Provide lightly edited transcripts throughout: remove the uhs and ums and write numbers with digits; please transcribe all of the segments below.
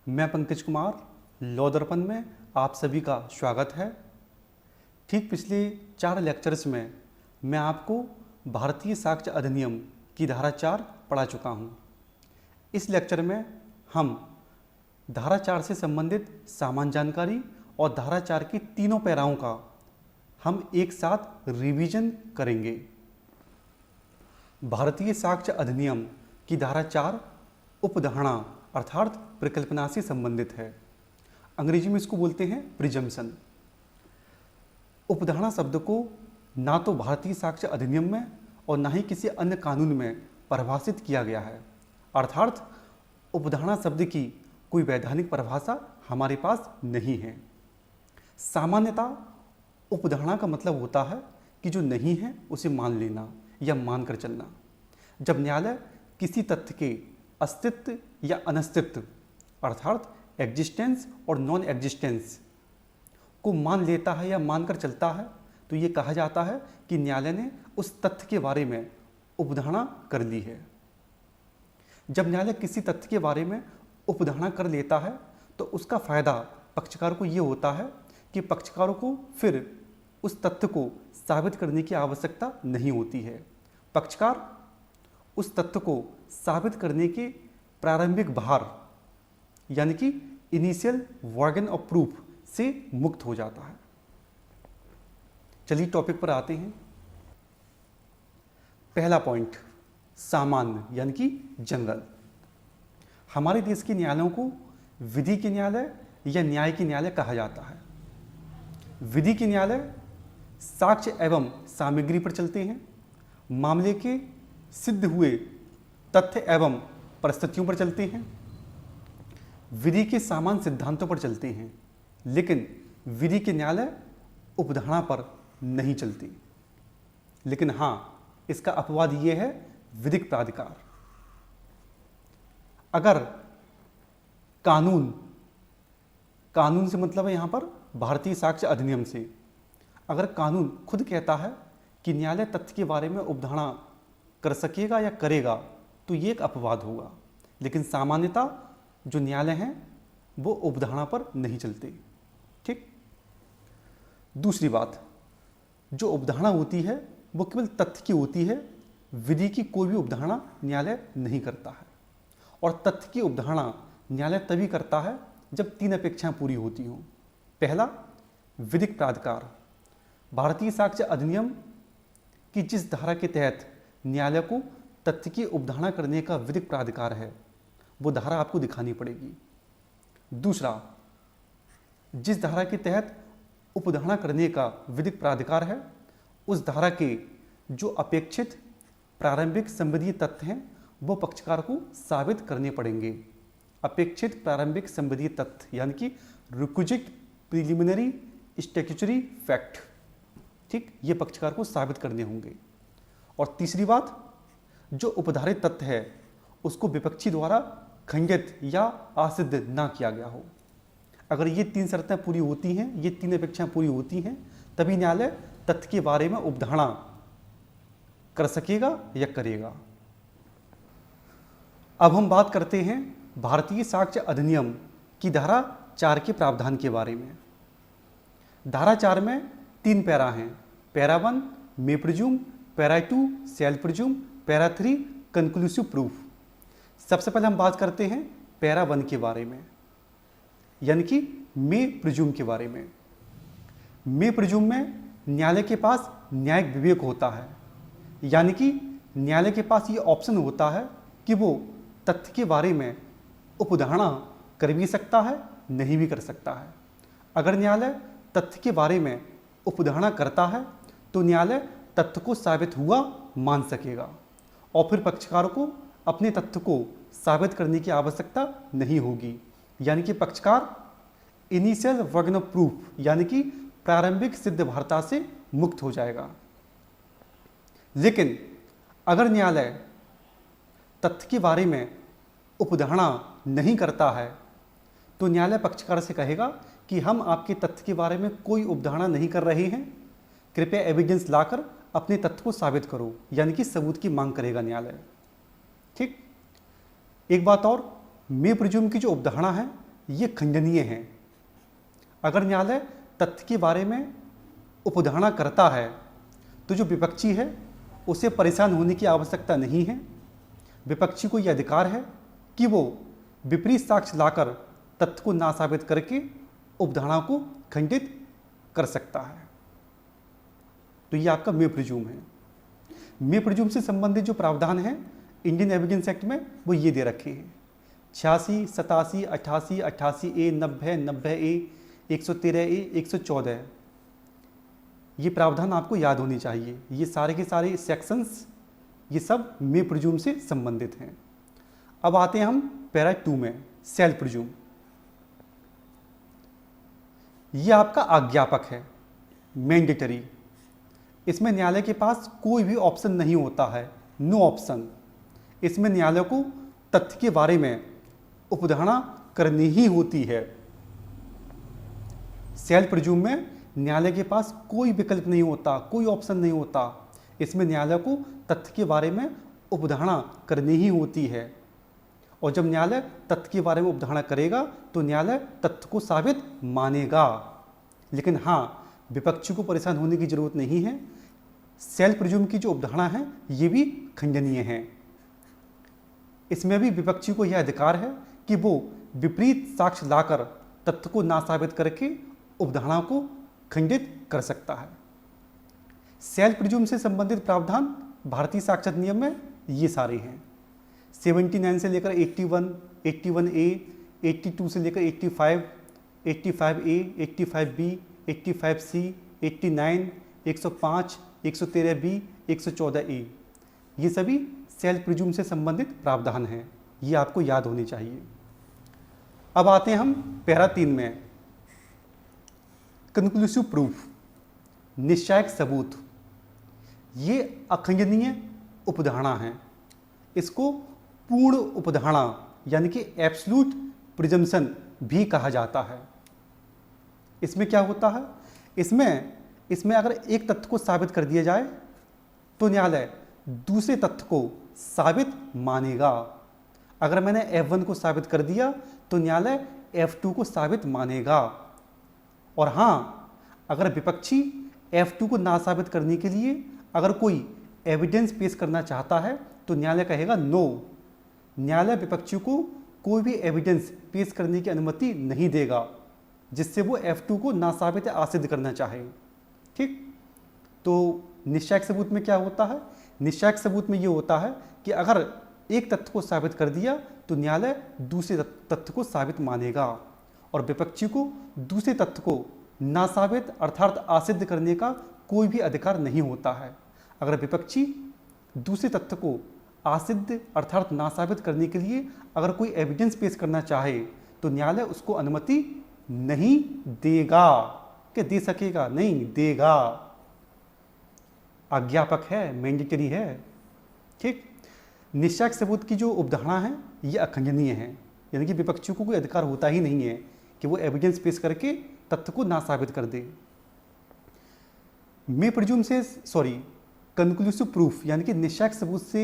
मैं पंकज कुमार, लॉ दर्पण में आप सभी का स्वागत है। ठीक पिछले 4 लेक्चर्स में मैं आपको भारतीय साक्ष्य अधिनियम की धारा 4 पढ़ा चुका हूँ। इस लेक्चर में हम धारा 4 से संबंधित सामान्य जानकारी और धारा 4 की तीनों पैराओं का हम एक साथ रिवीजन करेंगे। भारतीय साक्ष्य अधिनियम की धारा 4 उपधारणा अर्थात परिकल्पना से संबंधित है। अंग्रेजी में इसको बोलते हैं प्रिजम्पशन। उपधारणा शब्द को ना तो भारतीय साक्ष्य अधिनियम में और ना ही किसी अन्य कानून में परिभाषित किया गया है, अर्थात उपधारणा शब्द की कोई वैधानिक परिभाषा हमारे पास नहीं है। सामान्यतः उपधारणा का मतलब होता है कि जो नहीं है उसे मान लेना या मानकर चलना। जब न्यायालय किसी तथ्य के अस्तित्व या अनस्तित्व अर्थात एग्जिस्टेंस और नॉन एग्जिस्टेंस को मान लेता है या मानकर चलता है तो ये कहा जाता है कि न्यायालय ने उस तथ्य के बारे में उपधारणा कर ली है। जब न्यायालय किसी तथ्य के बारे में उपधारणा कर लेता है तो उसका फायदा पक्षकार को ये होता है कि पक्षकारों को फिर उस तथ्य को साबित करने की आवश्यकता नहीं होती है। पक्षकार उस तथ्य को साबित करने के प्रारंभिक भार यानी कि इनिशियल बर्डन ऑफ प्रूफ से मुक्त हो जाता है। चलिए टॉपिक पर आते हैं। पहला पॉइंट, सामान्य यानी कि जनरल। हमारे देश के न्यायालयों को विधि के न्यायालय या न्याय के न्यायालय कहा जाता है। विधि के न्यायालय साक्ष्य एवं सामग्री पर चलते हैं, मामले के सिद्ध हुए तथ्य एवं परिस्थितियों पर चलते हैं, विधि के सामान्य सिद्धांतों पर चलते हैं, लेकिन विधि के न्यायालय उपधारणा पर नहीं चलते। लेकिन हाँ, इसका अपवाद ये है विधिक प्राधिकार। अगर कानून से मतलब है यहाँ पर भारतीय साक्ष्य अधिनियम से, अगर कानून खुद कहता है कि न्यायालय तथ्य के बारे में उपधारणा कर सकेगा या करेगा तो ये एक अपवाद होगा। लेकिन सामान्यतः जो न्यायालय हैं वो उपधारणा पर नहीं चलते। ठीक। दूसरी बात, जो उपधारणा होती है वो केवल तथ्य की होती है, विधि की कोई भी उपधारणा न्यायालय नहीं करता है। और तथ्य की उपधारणा न्यायालय तभी करता है जब 3 अपेक्षाएं पूरी होती हों। पहला, विधिक प्राधिकार। भारतीय साक्ष्य अधिनियम की जिस धारा के तहत न्यायालय को तथ्य की उपधारणा करने का विधिक प्राधिकार है वो धारा आपको दिखानी पड़ेगी। दूसरा, जिस धारा के तहत उपधारणा करने का विधिक प्राधिकार है उस धारा के जो अपेक्षित प्रारंभिक संविधिय तथ्य हैं वो पक्षकार को साबित करने पड़ेंगे। अपेक्षित प्रारंभिक संविधिय तथ्य यानी कि रिक्विजिट प्रिलिमिनरी स्टैट्यूटरी फैक्ट, ठीक, ये पक्षकार को साबित करने होंगे। और तीसरी बात, जो उपधारित तथ्य है उसको विपक्षी द्वारा खंडित या असिद्ध ना किया गया हो। अगर ये 3 शर्तें पूरी होती हैं, ये 3 अपेक्षाएं पूरी होती हैं, तभी न्यायालय तथ्य के बारे में उपधारणा कर सकेगा या करेगा। अब हम बात करते हैं भारतीय साक्ष्य अधिनियम की धारा 4 के प्रावधान के बारे में। धारा 4 में 3 पैरा हैं। पैरा 1 मे प्रिज्यूम, पैरा 2 शैल प्रिज्यूम, पैरा 3 कंक्लूसिव प्रूफ। सबसे पहले हम बात करते हैं पैरा 1 के बारे में, यानी कि मे प्रिज्यूम के बारे में। मे प्रिज्यूम में न्यायालय के पास न्यायिक विवेक होता है, यानी कि न्यायालय के पास ये ऑप्शन होता है कि वो तथ्य के बारे में उपधारणा कर भी सकता है, नहीं भी कर सकता है। अगर न्यायालय तथ्य के बारे में उपधारणा करता है तो न्यायालय तथ्य को साबित हुआ मान सकेगा और फिर पक्षकार को अपने तथ्य को साबित करने की आवश्यकता नहीं होगी, यानी कि पक्षकार इनिशियल बर्डन ऑफ प्रूफ यानी कि प्रारंभिक सिद्ध भारता से मुक्त हो जाएगा। लेकिन अगर न्यायालय तथ्य के बारे में उपधारणा नहीं करता है तो न्यायालय पक्षकार से कहेगा कि हम आपके तथ्य के बारे में कोई उपधारणा नहीं कर रहे हैं, कृपया एविडेंस लाकर अपने तथ्य को साबित करो, यानी कि सबूत की मांग करेगा न्यायालय। ठीक। एक बात और, मे प्रिज्यूम की जो उपधारणा है ये खंडनीय है। अगर न्यायालय तथ्य के बारे में उपधारणा करता है तो जो विपक्षी है उसे परेशान होने की आवश्यकता नहीं है। विपक्षी को यह अधिकार है कि वो विपरीत साक्ष्य लाकर तथ्य को ना साबित करके उपधारणा को खंडित कर सकता है। तो ये आपका मे प्रिज्यूम है। मे प्रिज्यूम से संबंधित जो प्रावधान है इंडियन एविडेंस एक्ट में वो ये दे रखे हैं 86, 87, 88, 88A, 90, 90A, 113A, 114। ये प्रावधान आपको याद होनी चाहिए। ये सारे के सारे सेक्शंस ये सब मे प्रिज्यूम से संबंधित हैं। अब आते हैं हम पैरा 2 में, सेल प्रिज्यूम। ये आपका आज्ञापक है, मैंडेटरी। इसमें न्यायालय के पास कोई भी ऑप्शन नहीं होता है, नो ऑप्शन। इसमें न्यायालय को तथ्य के बारे में उपधारणा करनी ही होती है। सेल प्रिज्यूम में न्यायालय के पास कोई विकल्प नहीं होता, कोई ऑप्शन नहीं होता। इसमें न्यायालय को तथ्य के बारे में उपधारणा करनी ही होती है। और जब न्यायालय तथ्य के बारे में उपधारणा करेगा तो न्यायालय तथ्य को साबित मानेगा। लेकिन हाँ, विपक्षी को परेशान होने की जरूरत नहीं है। सेल प्रिज्यूम की जो उपधारणा है ये भी खंडनीय है। इसमें भी विपक्षी को यह अधिकार है कि वो विपरीत साक्ष्य लाकर तथ्य को ना साबित करके उपधारणा को खंडित कर सकता है। सेल प्रिज्यूम से संबंधित प्रावधान भारतीय साक्ष्य अधिनियम में ये सारे हैं। 79 से लेकर 81, 81A, 82 से लेकर 85, 85A, 85B, 85C, 89, 105, 113B, 114A, ये सभी सेल प्रिज्यूम से संबंधित प्रावधान हैं। ये आपको याद होनी चाहिए। अब आते हैं हम पैरा 3 में, कंक्लूसिव प्रूफ, निश्चायक सबूत। ये अखंडनीय उपधारणा है। इसको पूर्ण उपधारणा यानी कि एब्सोल्यूट प्रिजम्पशन भी कहा जाता है। इसमें क्या होता है, इसमें अगर एक तथ्य को साबित कर दिया जाए तो न्यायालय दूसरे तथ्य को साबित मानेगा। अगर मैंने F1 को साबित कर दिया तो न्यायालय F2 को साबित मानेगा। और हाँ, अगर विपक्षी F2 को ना साबित करने के लिए अगर कोई एविडेंस पेश करना चाहता है तो न्यायालय कहेगा नो। न्यायालय विपक्षी को कोई भी एविडेंस पेश करने की अनुमति नहीं देगा जिससे वो F2 को नासाबित या असिद्ध करना चाहे। ठीक, तो निश्चायक सबूत में क्या होता है, निश्चायक सबूत में ये होता है कि अगर एक तथ्य को साबित कर दिया तो न्यायालय दूसरे तथ्य को साबित मानेगा और विपक्षी को दूसरे तथ्य को नासाबित अर्थात असिद्ध करने का कोई भी अधिकार नहीं होता है। अगर विपक्षी दूसरे तथ्य को असिद्ध अर्थात नासाबित करने के लिए अगर कोई एविडेंस पेश करना चाहे तो न्यायालय उसको अनुमति नहीं देगा। कि दे सकेगा, नहीं देगा। आज्ञापक है, मैंडेटरी है। ठीक, निश्चायक सबूत की जो उपधारणा है ये अखंडनीय है, यानी कि विपक्षी को कोई अधिकार होता ही नहीं है कि वो एविडेंस पेश करके तथ्य को ना साबित कर दे। मे प्रिज्यूम से कंक्लूसिव प्रूफ यानी कि निश्चायक सबूत से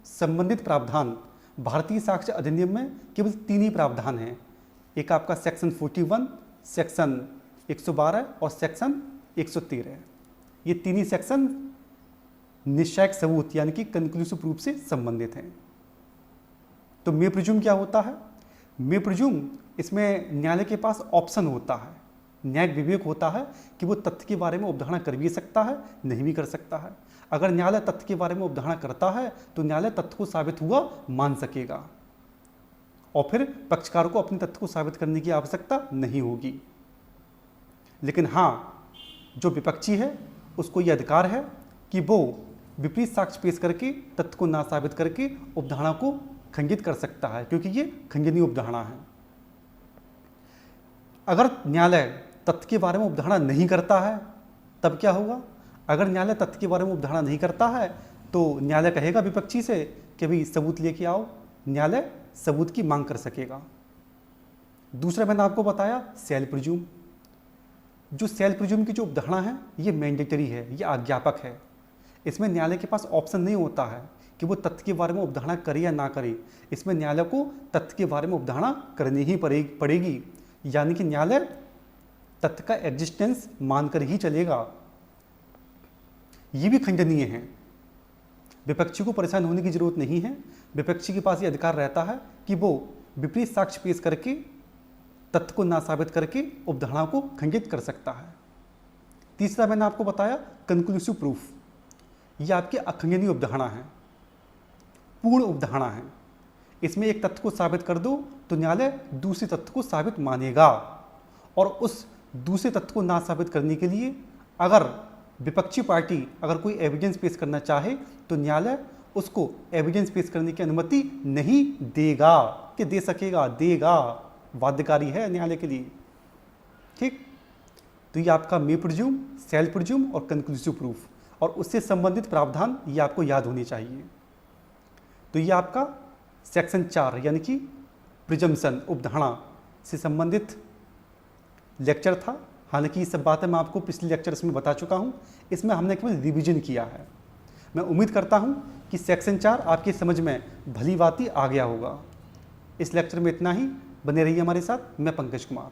संबंधित प्रावधान भारतीय साक्ष्य अधिनियम में केवल 3 ही प्रावधान हैं। एक आपका सेक्शन 41, सेक्शन 112 और सेक्शन 113। ये 3 ही सेक्शन निश्चायक सबूत यानी कि कंक्लूसिव प्रूफ से संबंधित हैं। तो मे प्रिज्यूम क्या होता है, मे प्रिज्यूम इसमें न्यायालय के पास ऑप्शन होता है, न्यायिक विवेक होता है कि वो तथ्य के बारे में उपधारणा कर भी सकता है, नहीं भी कर सकता है। अगर न्यायालय तथ्य के बारे में उपधारणा करता है तो न्यायालय तथ्य को साबित हुआ मान सकेगा और फिर पक्षकार को अपने तथ्य को साबित करने की आवश्यकता नहीं होगी। लेकिन हाँ, जो विपक्षी है उसको यह अधिकार है कि वो विपरीत साक्ष्य पेश करके तथ्य को ना साबित करके उपधारणा को खंडित कर सकता है, क्योंकि ये खंडनीय उपधारणा है। अगर न्यायालय तथ्य के बारे में उपधारणा नहीं करता है तब क्या होगा, अगर न्यायालय तथ्य के बारे में उपधारणा नहीं करता है तो न्यायालय कहेगा विपक्षी से कि भाई सबूत लेके आओ, न्यायालय सबूत की मांग कर सकेगा। दूसरा मैंने आपको बताया सेल प्रिज्यूम। जो सेल प्रिज्यूम की जो उपधारणा है ये मैंडेटरी है, ये आज्ञापक है। इसमें न्यायालय के पास ऑप्शन नहीं होता है कि वो तथ्य के बारे में उपधारणा करे या ना करे। इसमें न्यायालय को तथ्य के बारे में उपधारणा करनी ही पड़ेगी यानी कि न्यायालय तथ्य का एग्जिस्टेंस मानकर ही चलेगा। ये भी खंडनीय है। विपक्षी को परेशान होने की जरूरत नहीं है। विपक्षी के पास ये अधिकार रहता है कि वो विपरीत साक्ष्य पेश करके तथ्य को ना साबित करके उपधारणा को खंडित कर सकता है। तीसरा मैंने आपको बताया कंक्लूसिव प्रूफ। ये आपकी अखंडनीय उपधारणा है, पूर्ण उपधारणा है। इसमें एक तथ्य को साबित कर दो तो न्यायालय दूसरे तथ्य को साबित मानेगा, और उस दूसरे तथ्य को ना साबित करने के लिए अगर विपक्षी पार्टी अगर कोई एविडेंस पेश करना चाहे तो न्यायालय उसको एविडेंस पेश करने की अनुमति नहीं देगा। कि दे सकेगा, देगा, बाध्यकारी है न्यायालय के लिए। ठीक, तो ये आपका मे प्रिज्यूम, शैल प्रिज्यूम और कंक्लूसिव प्रूफ, और उससे संबंधित प्रावधान ये आपको याद होने चाहिए। तो ये आपका सेक्शन 4 यानी कि प्रिजम्पशन, उपधारणा से संबंधित लेक्चर था। हालांकि ये सब बातें मैं आपको पिछले लेक्चर्स में बता चुका हूँ, इसमें हमने केवल रिवीजन किया है। मैं उम्मीद करता हूँ कि सेक्शन 4 आपकी समझ में भली भांति आ गया होगा। इस लेक्चर में इतना ही। बने रहिए हमारे साथ। मैं पंकज कुमार।